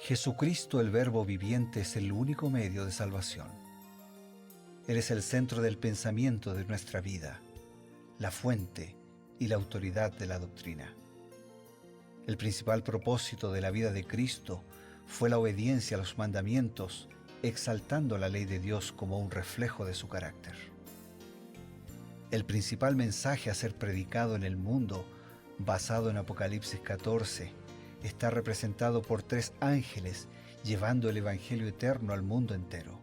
Jesucristo, el Verbo viviente, es el único medio de salvación. Él es el centro del pensamiento de nuestra vida, la fuente y la autoridad de la doctrina. El principal propósito de la vida de Cristo fue la obediencia a los mandamientos, exaltando la ley de Dios como un reflejo de su carácter. El principal mensaje a ser predicado en el mundo, basado en Apocalipsis 14, está representado por 3 ángeles llevando el Evangelio eterno al mundo entero.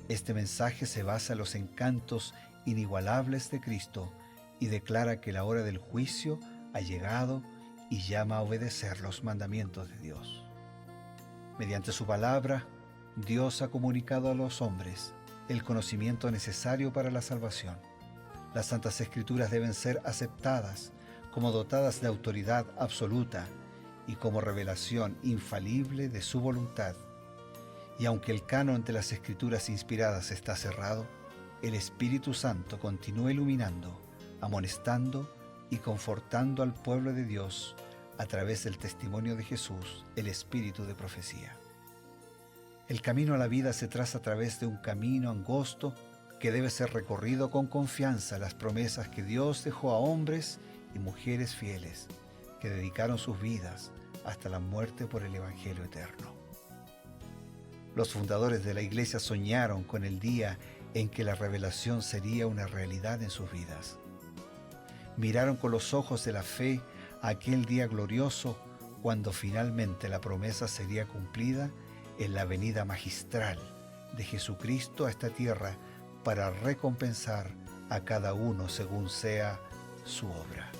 Este mensaje se basa en los encantos inigualables de Cristo y declara que la hora del juicio ha llegado y llama a obedecer los mandamientos de Dios. Mediante su palabra, Dios ha comunicado a los hombres el conocimiento necesario para la salvación. Las Santas Escrituras deben ser aceptadas como dotadas de autoridad absoluta y como revelación infalible de su voluntad. Y aunque el canon de las Escrituras inspiradas está cerrado, el Espíritu Santo continúa iluminando, amonestando y confortando al pueblo de Dios a través del testimonio de Jesús, el Espíritu de profecía. El camino a la vida se traza a través de un camino angosto que debe ser recorrido con confianza en las promesas que Dios dejó a hombres y mujeres fieles que dedicaron sus vidas hasta la muerte por el Evangelio eterno. Los fundadores de la Iglesia soñaron con el día en que la revelación sería una realidad en sus vidas. Miraron con los ojos de la fe a aquel día glorioso cuando finalmente la promesa sería cumplida en la venida magistral de Jesucristo a esta tierra para recompensar a cada uno según sea su obra.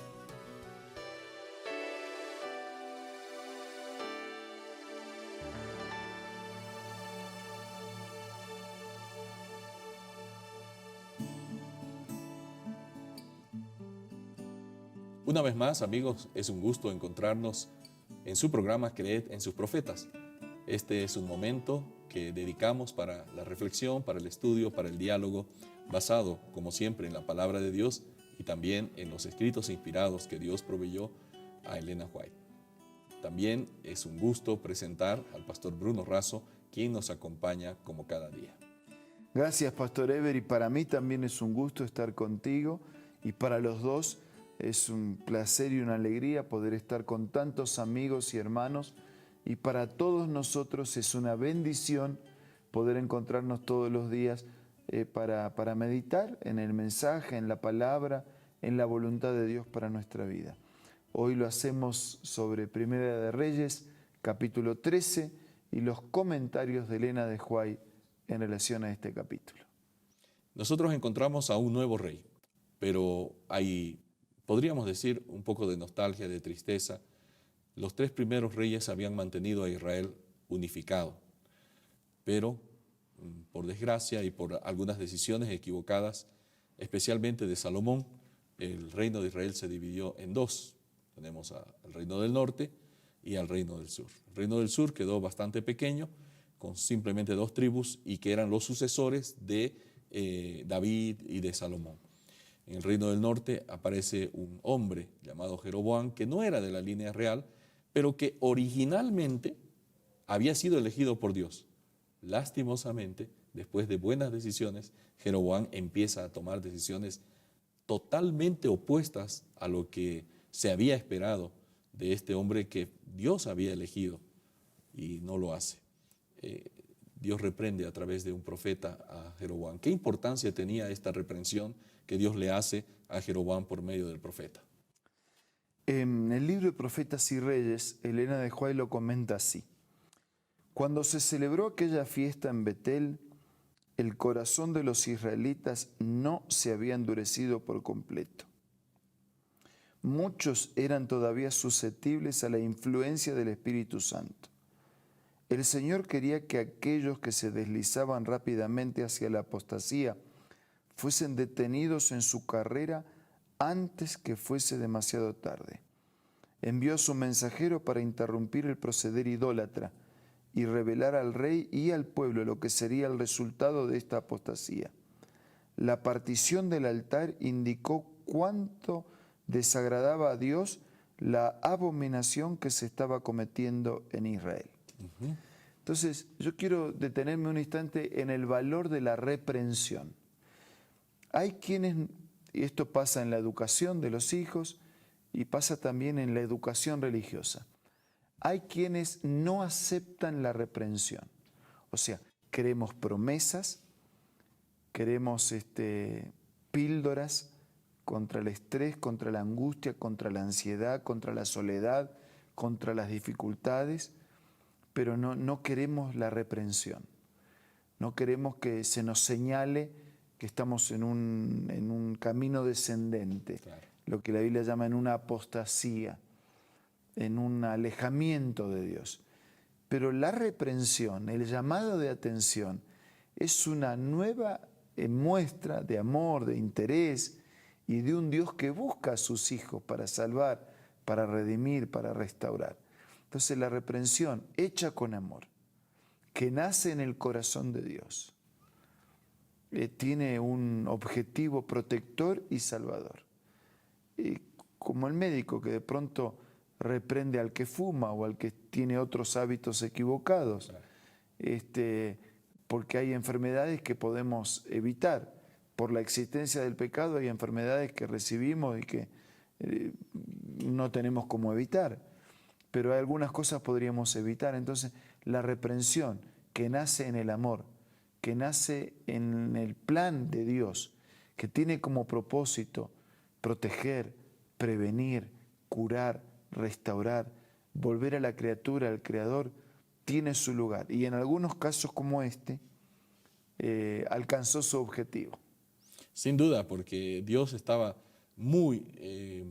Una vez más, amigos, es un gusto encontrarnos en su programa Creed en sus profetas. Este es un momento que dedicamos para la reflexión, para el estudio, para el diálogo, basado, como siempre, en la palabra de Dios y también en los escritos inspirados que Dios proveyó a Elena White. También es un gusto presentar al pastor Bruno Razo, quien nos acompaña como cada día. Gracias, Pastor Ever, y para mí también es un gusto estar contigo, y para los dos es un placer y una alegría poder estar con tantos amigos y hermanos, y para todos nosotros es una bendición poder encontrarnos todos los días para meditar en el mensaje, en la palabra, en la voluntad de Dios para nuestra vida. Hoy lo hacemos sobre Primera de Reyes, capítulo 13, y los comentarios de Elena de White en relación a este capítulo. Nosotros encontramos a un nuevo rey, pero hay, podríamos decir, un poco de nostalgia, de tristeza. Los 3 primeros reyes habían mantenido a Israel unificado, pero por desgracia y por algunas decisiones equivocadas, especialmente de Salomón, el reino de Israel se dividió en 2. Tenemos al reino del norte y al reino del sur. El reino del sur quedó bastante pequeño, con simplemente 2 tribus, y que eran los sucesores de David y de Salomón. En el reino del norte aparece un hombre llamado Jeroboam, que no era de la línea real, pero que originalmente había sido elegido por Dios. Lastimosamente, después de buenas decisiones, Jeroboam empieza a tomar decisiones totalmente opuestas a lo que se había esperado de este hombre que Dios había elegido, y no lo hace. Dios reprende a través de un profeta a Jeroboam. ¿Qué importancia tenía esta reprensión que Dios le hace a Jeroboam por medio del profeta? En el libro de Profetas y Reyes, Elena de White lo comenta así: cuando se celebró aquella fiesta en Betel, el corazón de los israelitas no se había endurecido por completo. Muchos eran todavía susceptibles a la influencia del Espíritu Santo. El Señor quería que aquellos que se deslizaban rápidamente hacia la apostasía fuesen detenidos en su carrera antes que fuese demasiado tarde. Envió a su mensajero para interrumpir el proceder idólatra y revelar al rey y al pueblo lo que sería el resultado de esta apostasía. La partición del altar indicó cuánto desagradaba a Dios la abominación que se estaba cometiendo en Israel. Entonces, yo quiero detenerme un instante en el valor de la reprensión. Hay quienes, y esto pasa en la educación de los hijos y pasa también en la educación religiosa, hay quienes no aceptan la reprensión. O sea, queremos promesas, queremos píldoras contra el estrés, contra la angustia, contra la ansiedad, contra la soledad, contra las dificultades, pero no queremos la reprensión. No queremos que se nos señale que estamos en un camino descendente, claro, lo que la Biblia llama en una apostasía, en un alejamiento de Dios. Pero la reprensión, el llamado de atención, es una nueva muestra de amor, de interés y de un Dios que busca a sus hijos para salvar, para redimir, para restaurar. Entonces la reprensión hecha con amor, que nace en el corazón de Dios, tiene un objetivo protector y salvador. Como el médico que de pronto reprende al que fuma o al que tiene otros hábitos equivocados, porque hay enfermedades que podemos evitar. Por la existencia del pecado hay enfermedades que recibimos y que no tenemos cómo evitar, pero hay algunas cosas podríamos evitar. Entonces, la reprensión que nace en el amor, que nace en el plan de Dios, que tiene como propósito proteger, prevenir, curar, restaurar, volver a la criatura, al Creador, tiene su lugar. Y en algunos casos como alcanzó su objetivo. Sin duda, porque Dios estaba muy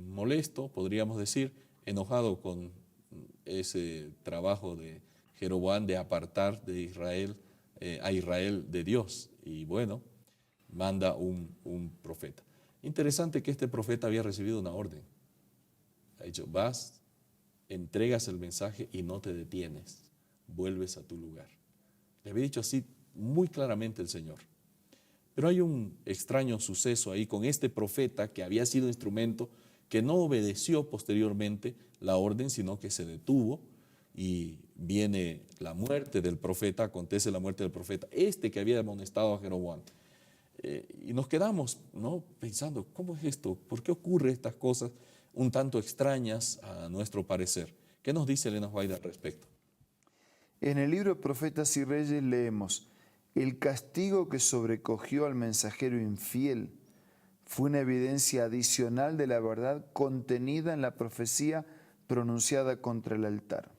molesto, podríamos decir, enojado con ese trabajo de Jeroboam de apartar de Israel, a Israel de Dios. Y bueno, manda un profeta. Interesante que este profeta había recibido una orden. Ha dicho, vas, entregas el mensaje y no te detienes, vuelves a tu lugar. Le había dicho así muy claramente el Señor. Pero hay un extraño suceso ahí con este profeta que había sido instrumento, que no obedeció posteriormente la orden, sino que se detuvo y viene la muerte del profeta, acontece la muerte del profeta, que había amonestado a Jeroboam. Y nos quedamos, ¿no?, pensando, ¿cómo es esto? ¿Por qué ocurre estas cosas un tanto extrañas a nuestro parecer? ¿Qué nos dice Elena White al respecto? En el libro de Profetas y Reyes leemos: el castigo que sobrecogió al mensajero infiel fue una evidencia adicional de la verdad contenida en la profecía pronunciada contra el altar.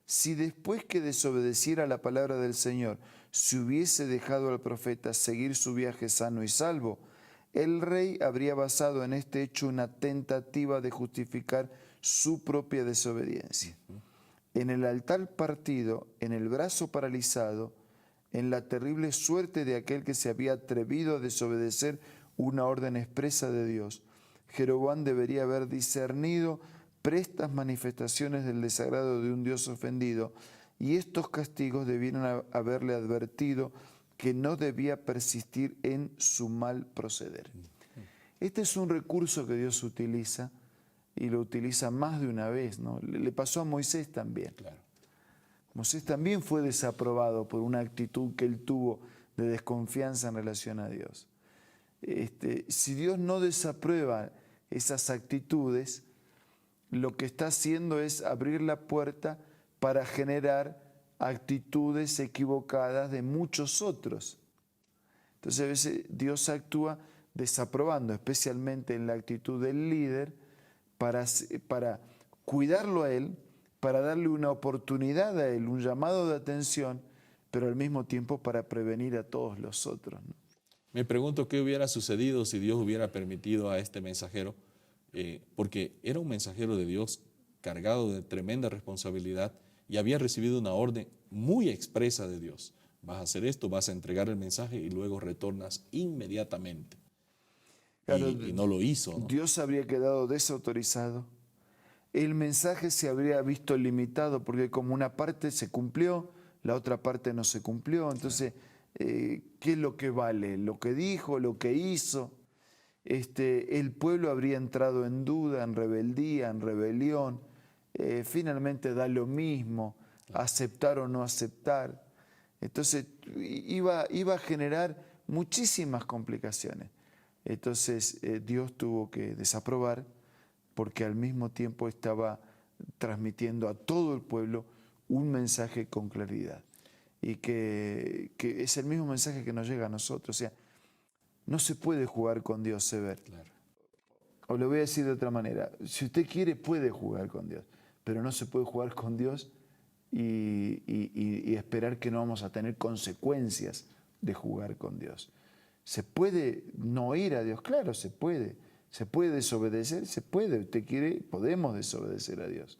Si después que desobedeciera la palabra del Señor se hubiese dejado al profeta seguir su viaje sano y salvo, el rey habría basado en este hecho una tentativa de justificar su propia desobediencia. En el altar partido, en el brazo paralizado, en la terrible suerte de aquel que se había atrevido a desobedecer una orden expresa de Dios, Jeroboam debería haber discernido prestas manifestaciones del desagrado de un Dios ofendido, y estos castigos debieron haberle advertido que no debía persistir en su mal proceder. Este es un recurso que Dios utiliza, y lo utiliza más de una vez, ¿no? Le pasó a Moisés también. Claro. Moisés también fue desaprobado por una actitud que él tuvo de desconfianza en relación a Dios. Si Dios no desaprueba esas actitudes, lo que está haciendo es abrir la puerta para generar actitudes equivocadas de muchos otros. Entonces a veces Dios actúa desaprobando, especialmente en la actitud del líder, para cuidarlo a él, para darle una oportunidad a él, un llamado de atención, pero al mismo tiempo para prevenir a todos los otros, ¿no? Me pregunto qué hubiera sucedido si Dios hubiera permitido a este mensajero, porque era un mensajero de Dios cargado de tremenda responsabilidad y había recibido una orden muy expresa de Dios. Vas a hacer esto, vas a entregar el mensaje y luego retornas inmediatamente. Claro, y no lo hizo, ¿no? Dios habría quedado desautorizado. El mensaje se habría visto limitado porque como una parte se cumplió, la otra parte no se cumplió. Entonces, ¿qué es lo que vale? ¿Lo que dijo? ¿Lo que hizo? El pueblo habría entrado en duda, en rebeldía, en rebelión. Finalmente da lo mismo. aceptar o no aceptar. Entonces iba a generar muchísimas complicaciones. Entonces Dios tuvo que desaprobar porque al mismo tiempo estaba transmitiendo a todo el pueblo un mensaje con claridad. Y que es el mismo mensaje que nos llega a nosotros. O sea, no se puede jugar con Dios, Sever. Claro. O lo voy a decir de otra manera. Si usted quiere, puede jugar con Dios. Pero no se puede jugar con Dios y esperar que no vamos a tener consecuencias de jugar con Dios. ¿Se puede no ir a Dios? Claro, se puede. ¿Se puede desobedecer? Se puede. Usted quiere, podemos desobedecer a Dios.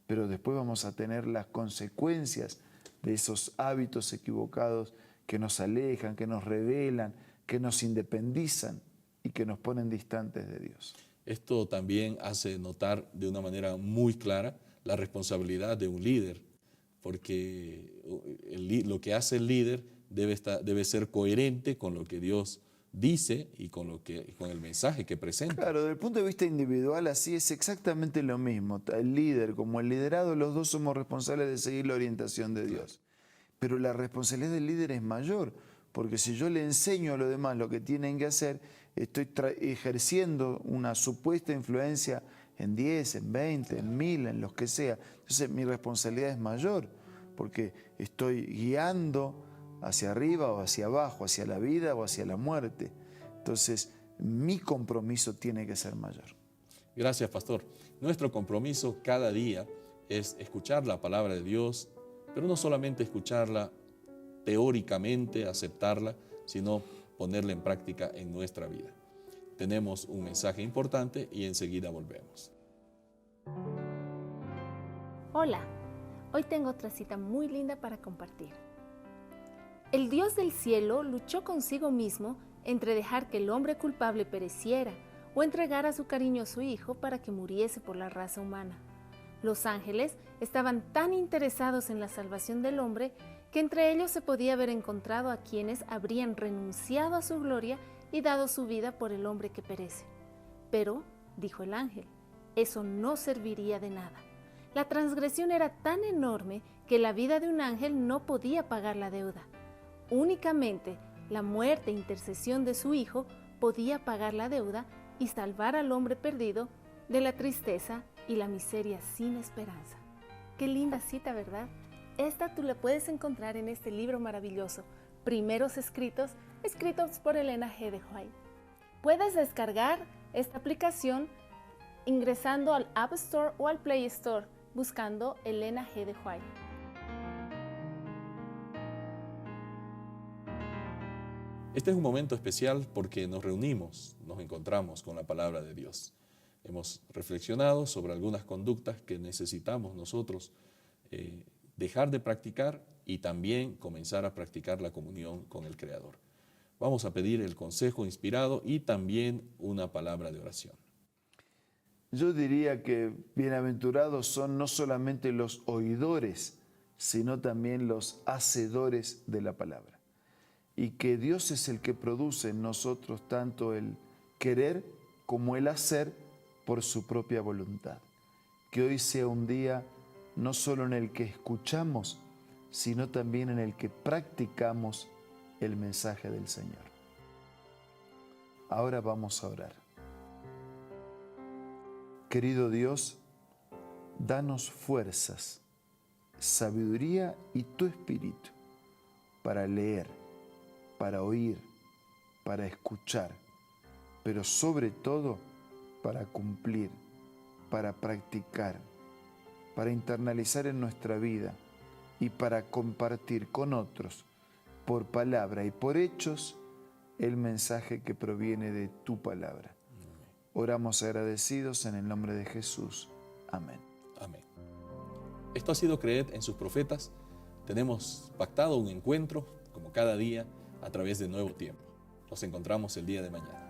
Pero después vamos a tener las consecuencias de esos hábitos equivocados que nos alejan, que nos rebelan, que nos independizan y que nos ponen distantes de Dios. Esto también hace notar de una manera muy clara la responsabilidad de un líder, porque lo que hace el líder debe ser coherente con lo que Dios dice y con el mensaje que presenta. Claro, desde el punto de vista individual así es exactamente lo mismo. El líder como el liderado, los dos somos responsables de seguir la orientación de Dios. Pero la responsabilidad del líder es mayor, porque si yo le enseño a los demás lo que tienen que hacer, estoy ejerciendo una supuesta influencia en 10, en 20, en 1000, en los que sea. Entonces mi responsabilidad es mayor, porque estoy guiando hacia arriba o hacia abajo, hacia la vida o hacia la muerte. Entonces, mi compromiso tiene que ser mayor. Gracias, pastor. Nuestro compromiso cada día es escuchar la palabra de Dios, pero no solamente escucharla teóricamente, aceptarla, sino ponerla en práctica en nuestra vida. Tenemos un mensaje importante y enseguida volvemos. Hola, hoy tengo otra cita muy linda para compartir. El Dios del cielo luchó consigo mismo entre dejar que el hombre culpable pereciera o entregar a su cariñoso hijo para que muriese por la raza humana. Los ángeles estaban tan interesados en la salvación del hombre que entre ellos se podía haber encontrado a quienes habrían renunciado a su gloria y dado su vida por el hombre que perece. Pero, dijo el ángel, eso no serviría de nada. La transgresión era tan enorme que la vida de un ángel no podía pagar la deuda. Únicamente la muerte e intercesión de su Hijo podía pagar la deuda y salvar al hombre perdido de la tristeza y la miseria sin esperanza. Qué linda cita, ¿verdad? Esta tú la puedes encontrar en este libro maravilloso, Primeros Escritos, escritos por Elena G. de White. Puedes descargar esta aplicación ingresando al App Store o al Play Store, buscando Elena G. de White. Este es un momento especial porque nos reunimos, nos encontramos con la palabra de Dios. Hemos reflexionado sobre algunas conductas que necesitamos nosotros dejar de practicar y también comenzar a practicar la comunión con el Creador. Vamos a pedir el consejo inspirado y también una palabra de oración. Yo diría que bienaventurados son no solamente los oidores, sino también los hacedores de la palabra. Y que Dios es el que produce en nosotros tanto el querer como el hacer por su propia voluntad. Que hoy sea un día no solo en el que escuchamos, sino también en el que practicamos el mensaje del Señor. Ahora vamos a orar. Querido Dios, danos fuerzas, sabiduría y tu espíritu para leer, para oír, para escuchar, pero sobre todo para cumplir, para practicar, para internalizar en nuestra vida y para compartir con otros, por palabra y por hechos, el mensaje que proviene de tu palabra. Oramos agradecidos en el nombre de Jesús. Amén. Amén. Esto ha sido Creed en sus Profetas. Tenemos pactado un encuentro, como cada día, a través de Nuevo Tiempo. Nos encontramos el día de mañana.